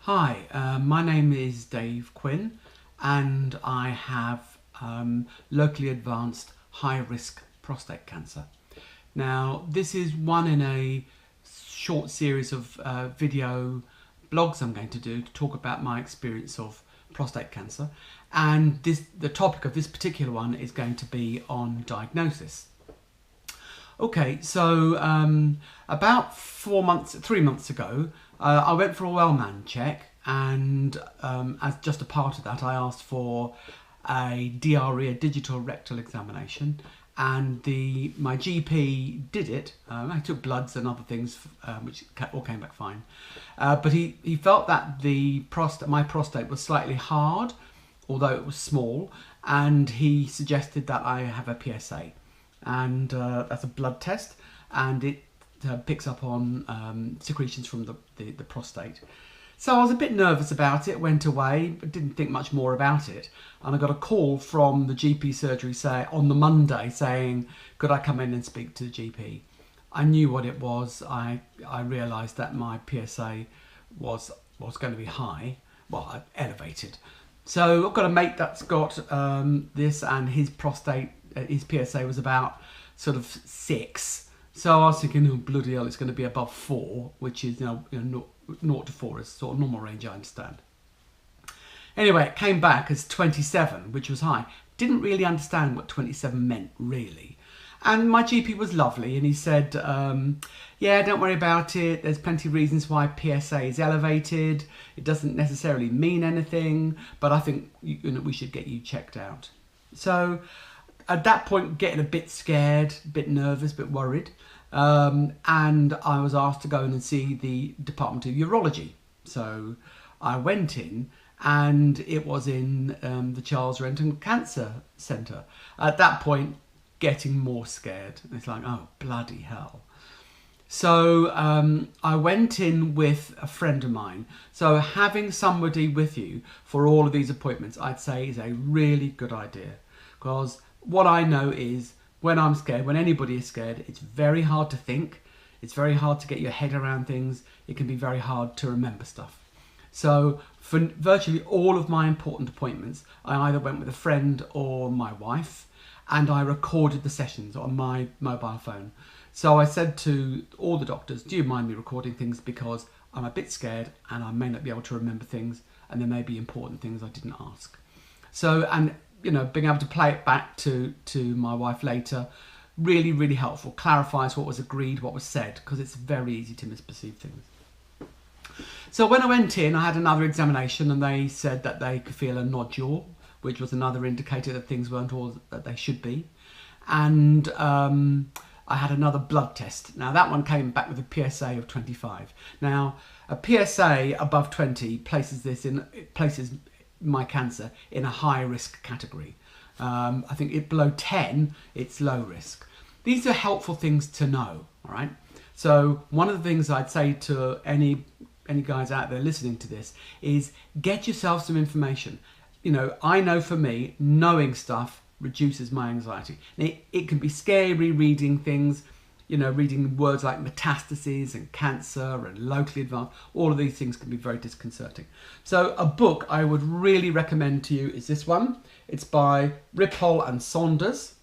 Hi, my name is Dave Quinn and I have locally advanced high-risk prostate cancer. Now, this is one in a short series of video blogs I'm going to do to talk about my experience of prostate cancer, and the topic of this particular one is going to be on diagnosis. Okay, so about 3 months ago, I went for a Wellman check, and as just a part of that, I asked for a DRE, a digital rectal examination, and my GP did it. I took bloods and other things, which all came back fine. But he felt that my prostate was slightly hard, although it was small, and he suggested that I have a PSA. And that's a blood test, and it picks up on secretions from the prostate. So I was a bit nervous about it, went away, but didn't think much more about it. And I got a call from the GP surgery on the Monday saying, could I come in and speak to the GP? I knew what it was. I realised that my PSA was going to be high, well, elevated. So I've got a mate that's got this, and his PSA was about sort of 6. So I was thinking, oh, bloody hell, it's going to be above 4, which is 0 to 4 is sort of normal range, I understand. Anyway, it came back as 27, which was high. Didn't really understand what 27 meant, really. And my GP was lovely, and he said, yeah, don't worry about it. There's plenty of reasons why PSA is elevated. It doesn't necessarily mean anything, but I think we should get you checked out. So at that point, getting a bit scared, a bit nervous, a bit worried. And I was asked to go in and see the Department of Urology. So I went in, and it was in the Charles Renton Cancer Centre. At that point, getting more scared. It's like, oh, bloody hell. So I went in with a friend of mine. So having somebody with you for all of these appointments, I'd say, is a really good idea. Because what I know is, when I'm scared, when anybody is scared, it's very hard to think. It's very hard to get your head around things. It can be very hard to remember stuff. So for virtually all of my important appointments, I either went with a friend or my wife, and I recorded the sessions on my mobile phone. So I said to all the doctors, do you mind me recording things, because I'm a bit scared and I may not be able to remember things, and there may be important things I didn't ask. So, and being able to play it back to my wife later, really, really helpful. Clarifies what was agreed, what was said, because it's very easy to misperceive things. So when I went in, I had another examination, and they said that they could feel a nodule, which was another indicator that things weren't all that they should be. And I had another blood test. Now that one came back with a PSA of 25. Now a PSA above 20 places my cancer in a high risk category. I think below 10, it's low risk. These are helpful things to know, all right? So one of the things I'd say to any guys out there listening to this is, get yourself some information. I know for me, knowing stuff reduces my anxiety. It can be scary reading things, reading words like metastases and cancer and locally advanced. All of these things can be very disconcerting. So a book I would really recommend to you is this one. It's by Ripoll and Saunders.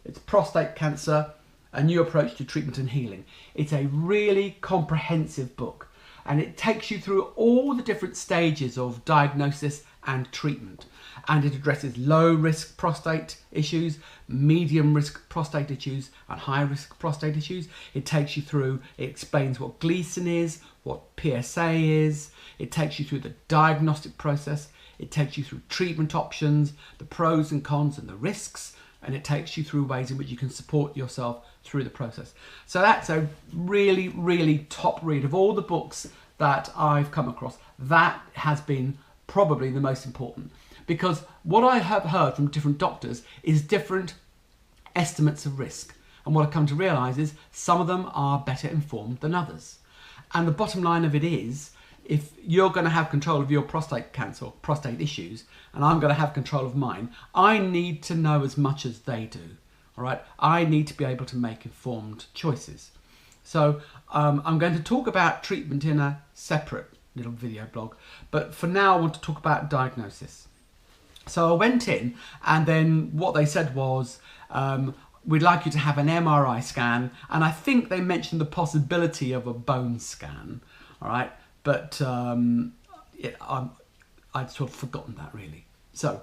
It's Prostate Cancer, A New Approach to Treatment and Healing. It's a really comprehensive book, and it takes you through all the different stages of diagnosis and treatment. And it addresses low-risk prostate issues, medium-risk prostate issues, and high-risk prostate issues. It takes you through, it explains what Gleason is, what PSA is. It takes you through the diagnostic process. It takes you through treatment options, the pros and cons and the risks. And it takes you through ways in which you can support yourself through the process. So that's a really, really top read of all the books that I've come across. That has been probably the most important. Because what I have heard from different doctors is different estimates of risk. And what I've come to realise is some of them are better informed than others. And the bottom line of it is, if you're going to have control of your prostate cancer or prostate issues, and I'm going to have control of mine, I need to know as much as they do. All right? I need to be able to make informed choices. So I'm going to talk about treatment in a separate little video blog. But for now, I want to talk about diagnosis. So I went in, and then what they said was, we'd like you to have an MRI scan, and I think they mentioned the possibility of a bone scan, all right? But I'd sort of forgotten that, really. So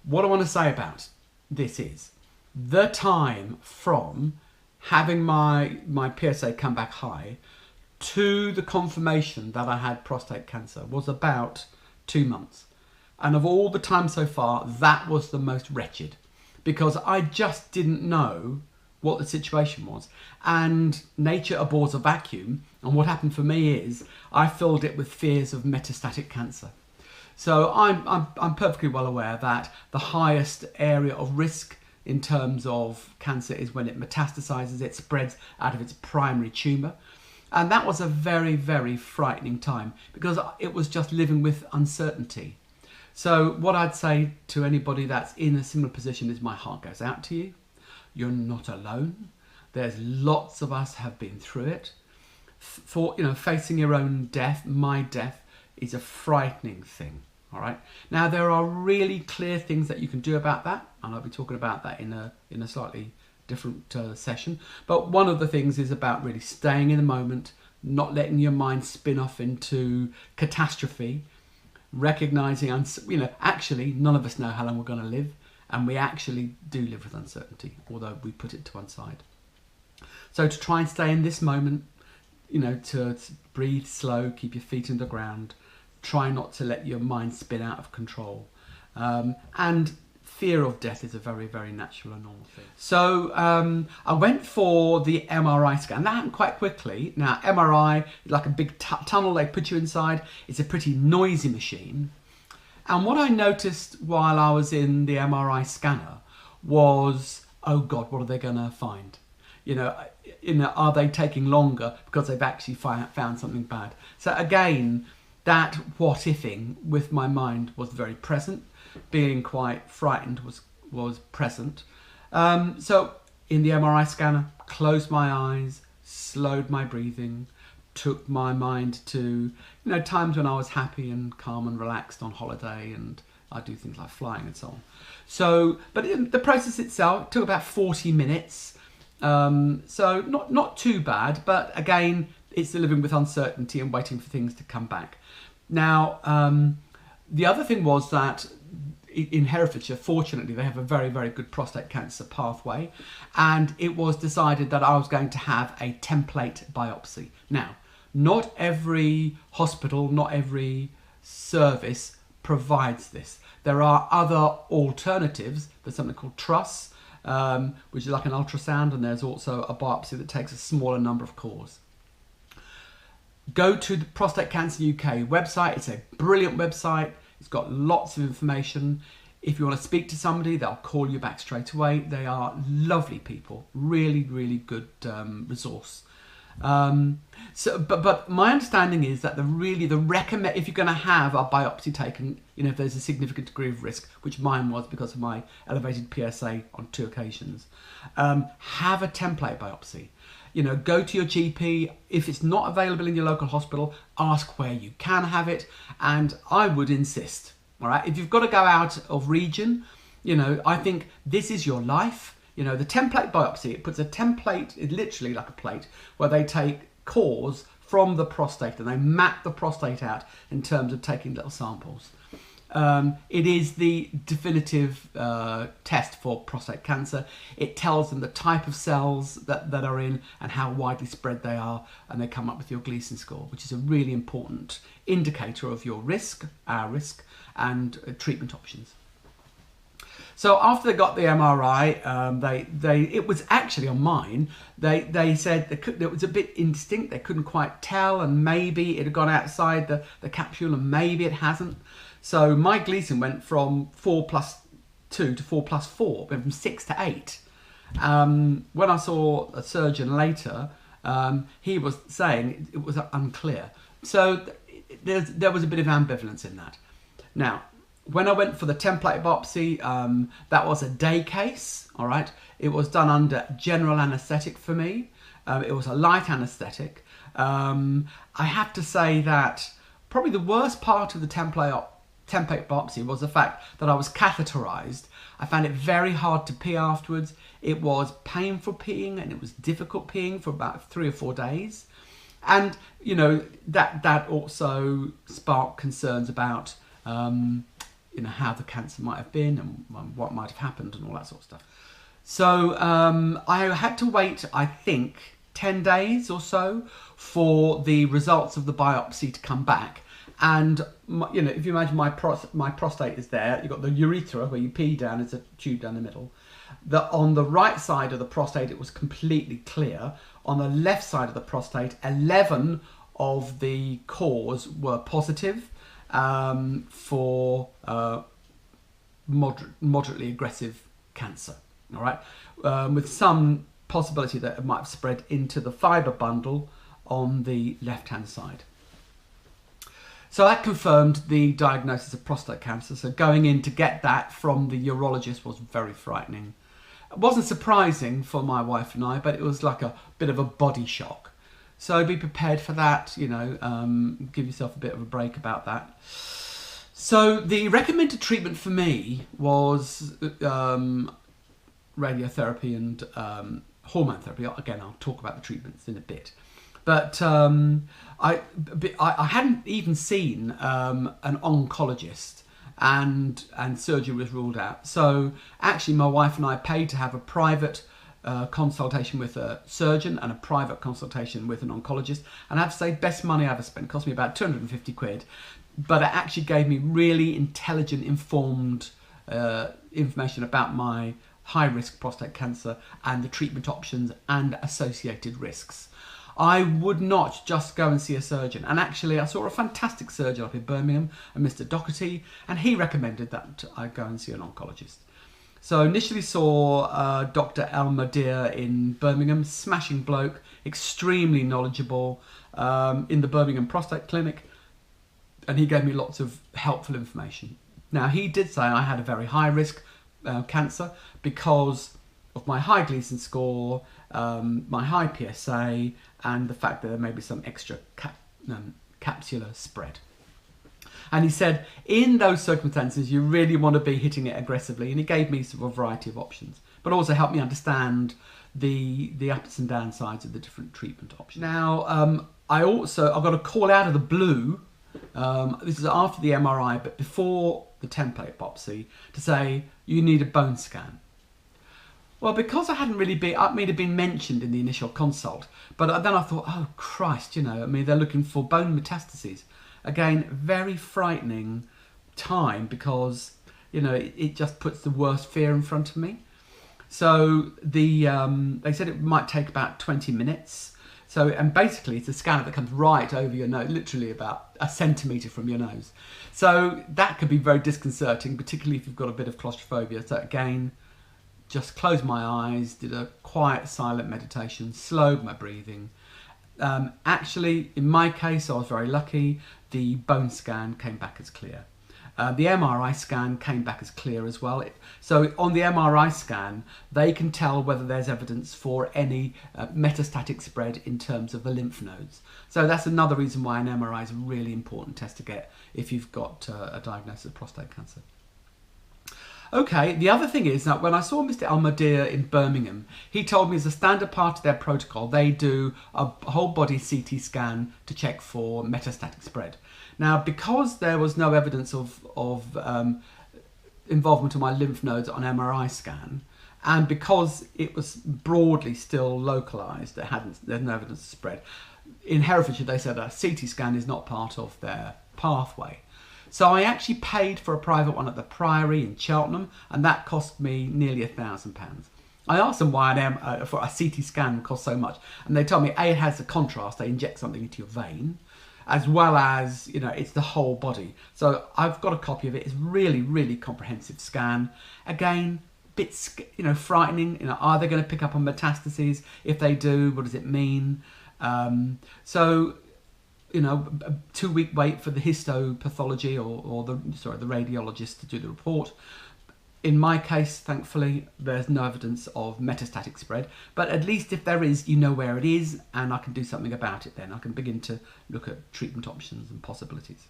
what I want to say about this is the time from having my PSA come back high to the confirmation that I had prostate cancer was about 2 months. And of all the time so far, that was the most wretched, because I just didn't know what the situation was. And nature abhors a vacuum. And what happened for me is I filled it with fears of metastatic cancer. So I'm perfectly well aware that the highest area of risk in terms of cancer is when it metastasizes, it spreads out of its primary tumour. And that was a very, very frightening time, because it was just living with uncertainty. So what I'd say to anybody that's in a similar position is my heart goes out to you. You're not alone. There's lots of us have been through it. For, facing your own death, my death, is a frightening thing. All right. Now, there are really clear things that you can do about that, and I'll be talking about that in a slightly different session. But one of the things is about really staying in the moment, not letting your mind spin off into catastrophe, recognizing, actually, none of us know how long we're going to live, and we actually do live with uncertainty, although we put it to one side. So to try and stay in this moment, to breathe slow, keep your feet on the ground, try not to let your mind spin out of control. And fear of death is a very, very natural and normal thing. So I went for the MRI scan. That happened quite quickly. Now, MRI is like a big tunnel they put you inside. It's a pretty noisy machine. And what I noticed while I was in the MRI scanner was, oh God, what are they going to find? Are they taking longer because they've actually found something bad? So again, that what-ifing with my mind was very present. Being quite frightened was present. So in the MRI scanner, closed my eyes, slowed my breathing, took my mind to times when I was happy and calm and relaxed on holiday, and I do things like flying and so on. So, but the process itself took about 40 minutes. So not too bad, but again, it's living with uncertainty and waiting for things to come back. Now, the other thing was that in Herefordshire, fortunately, they have a very, very good prostate cancer pathway, and it was decided that I was going to have a template biopsy. Now, not every hospital, not every service provides this. There are other alternatives. There's something called truss, which is like an ultrasound, and there's also a biopsy that takes a smaller number of cores. Go to the Prostate Cancer UK website. It's a brilliant website. It's got lots of information. If you want to speak to somebody, they'll call you back straight away. They are lovely people, really, really good resource. But my understanding is that if you're going to have a biopsy taken, if there's a significant degree of risk, which mine was because of my elevated PSA on 2 occasions, have a template biopsy. Go to your GP. If it's not available in your local hospital, ask where you can have it. And I would insist, all right, if you've got to go out of region, I think this is your life. The template biopsy, it puts a template, it's literally like a plate, where they take cores from the prostate and they map the prostate out in terms of taking little samples. It is the definitive test for prostate cancer. It tells them the type of cells that are in and how widely spread they are, and they come up with your Gleason score, which is a really important indicator of your risk, our risk, and treatment options. So after they got the MRI, it was actually on mine. They said it was a bit indistinct. They couldn't quite tell, and maybe it had gone outside the capsule, and maybe it hasn't. So my Gleason went from 4+2 to 4+4, went from 6 to 8. When I saw a surgeon later, he was saying it was unclear. So there was a bit of ambivalence in that. Now, when I went for the template biopsy, that was a day case, all right? It was done under general anaesthetic for me. It was a light anaesthetic. I have to say that probably the worst part of the template biopsy was the fact that I was catheterized. I found it very hard to pee afterwards. It was painful peeing and it was difficult peeing for about 3 or 4 days. And, you know, that also sparked concerns about, you know, how the cancer might have been and what might have happened and all that sort of stuff. So I had to wait, I think, 10 days or so for the results of the biopsy to come back. And, you know, if you imagine my prostate is there, you've got the urethra where you pee down, there's a tube down the middle. On the right side of the prostate, it was completely clear. On the left side of the prostate, 11 of the cores were positive for moderately aggressive cancer. All right, with some possibility that it might have spread into the fibre bundle on the left-hand side. So that confirmed the diagnosis of prostate cancer. So going in to get that from the urologist was very frightening. It wasn't surprising for my wife and I, but it was like a bit of a body shock. So be prepared for that, you know, give yourself a bit of a break about that. So the recommended treatment for me was radiotherapy and hormone therapy. Again, I'll talk about the treatments in a bit. But I hadn't even seen an oncologist, and surgery was ruled out. So actually, my wife and I paid to have a private consultation with a surgeon and a private consultation with an oncologist. And I have to say, best money I ever spent. It cost me about 250 quid. But it actually gave me really intelligent, informed information about my high-risk prostate cancer and the treatment options and associated risks. I would not just go and see a surgeon. And actually, I saw a fantastic surgeon up in Birmingham, a Mr. Doherty, and he recommended that I go and see an oncologist. So initially saw Dr. Al-Madir in Birmingham, smashing bloke, extremely knowledgeable, in the Birmingham Prostate Clinic, and he gave me lots of helpful information. Now, he did say I had a very high-risk cancer because of my high Gleason score, my high PSA, and the fact that there may be some extra capsular spread. And he said, in those circumstances, you really want to be hitting it aggressively. And he gave me sort of a variety of options, but also helped me understand the ups and downsides of the different treatment options. Now, I got a call out of the blue. This is after the MRI, but before the template biopsy, to say you need a bone scan. Well, because I hadn't really been, it had been mentioned in the initial consult, but then I thought, oh Christ, you know, I mean, they're looking for bone metastases. Again, very frightening time because, you know, it just puts the worst fear in front of me. So they said it might take about 20 minutes. So, and basically it's a scanner that comes right over your nose, literally about a centimetre from your nose. So that could be very disconcerting, particularly if you've got a bit of claustrophobia. So again, just closed my eyes, did a quiet, silent meditation, slowed my breathing. Actually, in my case, I was very lucky. The bone scan came back as clear. The MRI scan came back as clear as well. So on the MRI scan, they can tell whether there's evidence for any metastatic spread in terms of the lymph nodes. So that's another reason why an MRI is a really important test to get if you've got a diagnosis of prostate cancer. Okay, the other thing is that when I saw Mr. Al-Madir in Birmingham, he told me as a standard part of their protocol, they do a whole body CT scan to check for metastatic spread. Now, because there was no evidence of involvement of my lymph nodes on MRI scan, and because it was broadly still localised, there's no evidence of spread. In Herefordshire, they said a CT scan is not part of their pathway. So I actually paid for a private one at the Priory in Cheltenham, and that cost me nearly £1,000. I asked them why for a CT scan cost so much, and they told me A, it has a contrast, they inject something into your vein, as well as, you know, it's the whole body. So I've got a copy of it. It's really, really comprehensive scan. Again, bit, you know, frightening. You know, are they going to pick up on metastases? If they do, what does it mean? So, you know, a 2-week wait for the histopathology or the radiologist to do the report. In my case, thankfully, there's no evidence of metastatic spread, but at least if there is, you know where it is, and I can do something about it then. I can begin to look at treatment options and possibilities.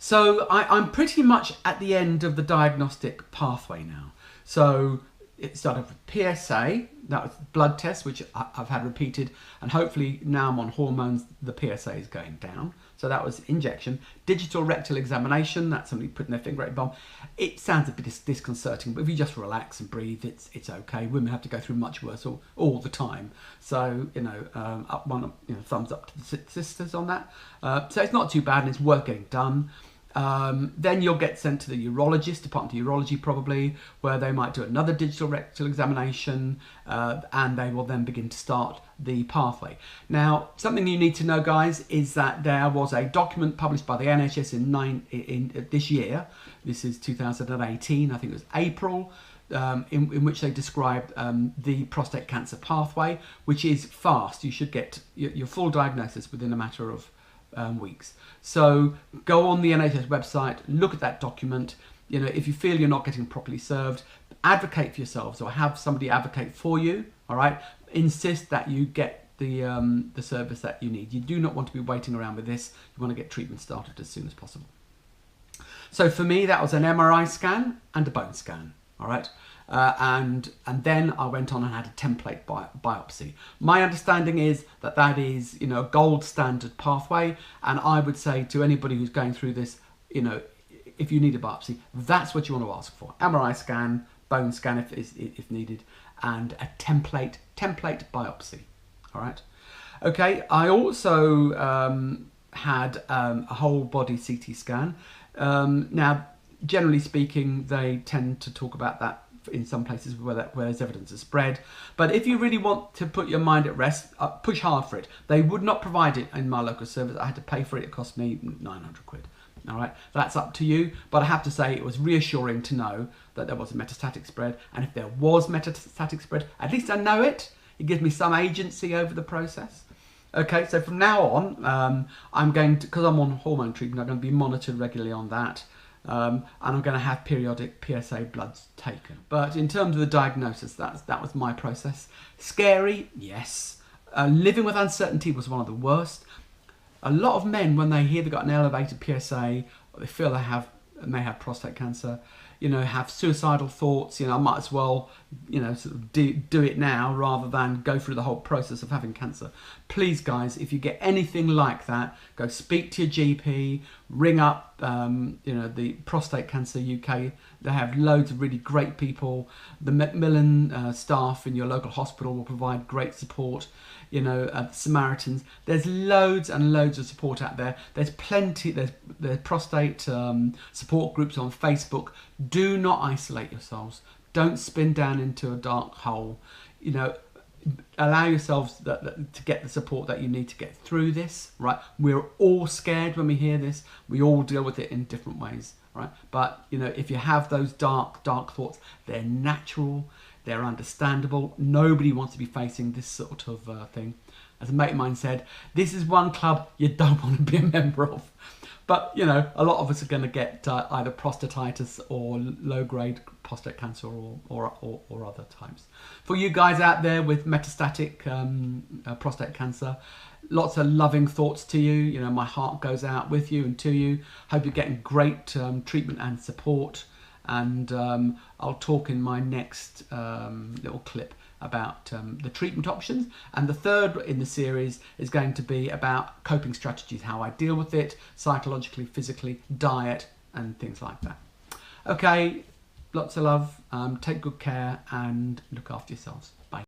So I'm pretty much at the end of the diagnostic pathway now. So it started with PSA, that was blood tests, which I've had repeated, and hopefully now I'm on hormones, the PSA is going down. So that was injection. Digital rectal examination, that's somebody putting their finger at your bum. It sounds a bit disconcerting, but if you just relax and breathe, it's okay. Women have to go through much worse all the time. So, thumbs up to the sisters on that. So it's not too bad, and it's worth getting done. Then you'll get sent to the urologist, Department of Urology probably, where they might do another digital rectal examination, and they will then begin to start the pathway. Now, something you need to know, guys, is that there was a document published by the NHS in this year. This is 2018, I think it was April, in which they described the prostate cancer pathway, which is fast. You should get your full diagnosis within a matter of weeks. So go on the NHS website, look at that document. You know, if you feel you're not getting properly served, advocate for yourselves or have somebody advocate for you. All right, insist that you get the service that you need. You do not want to be waiting around with this. You want to get treatment started as soon as possible. So for me, that was an MRI scan and a bone scan. All right. And then I went on and had a template biopsy. My understanding is that is, you know, a gold standard pathway, and I would say to anybody who's going through this, you know, if you need a biopsy, that's what you want to ask for. MRI scan, bone scan if needed, and a template biopsy. All right. Okay. I also had a whole body CT scan. Now, generally speaking, they tend to talk about that in some places where there's evidence of spread. But if you really want to put your mind at rest, push hard for it. They would not provide it in my local service. I had to pay for it. It cost me 900 quid. All right, that's up to you. But I have to say it was reassuring to know that there was a metastatic spread. And if there was metastatic spread, at least I know it. It gives me some agency over the process. Okay, so from now on, I'm going to, because I'm on hormone treatment, I'm going to be monitored regularly on that. And I'm going to have periodic PSA bloods taken. But in terms of the diagnosis, that was my process. Scary, yes. Living with uncertainty was one of the worst. A lot of men, when they hear they've got an elevated PSA, or they feel they may have prostate cancer, you know, have suicidal thoughts. You know, I might as well, you know, sort of do it now rather than go through the whole process of having cancer. Please, guys, if you get anything like that, go speak to your GP, ring up, you know, the Prostate Cancer UK. They have loads of really great people. The Macmillan staff in your local hospital will provide great support. You know, Samaritans. There's loads and loads of support out there. There's plenty. There's prostate support groups on Facebook. Do not isolate yourselves. Don't spin down into a dark hole. You know, allow yourselves to get the support that you need to get through this. Right? We're all scared when we hear this. We all deal with it in different ways. Right? But you know, if you have those dark thoughts, they're natural. They're understandable. Nobody wants to be facing this sort of thing. As a mate of mine said, this is one club you don't want to be a member of. But, you know, a lot of us are going to get either prostatitis or low-grade prostate cancer or other types. For you guys out there with metastatic prostate cancer, lots of loving thoughts to you. You know, my heart goes out with you and to you. Hope you're getting great treatment and support. And I'll talk in my next little clip about the treatment options. And the third in the series is going to be about coping strategies, how I deal with it, psychologically, physically, diet, and things like that. Okay, lots of love, take good care, and look after yourselves. Bye.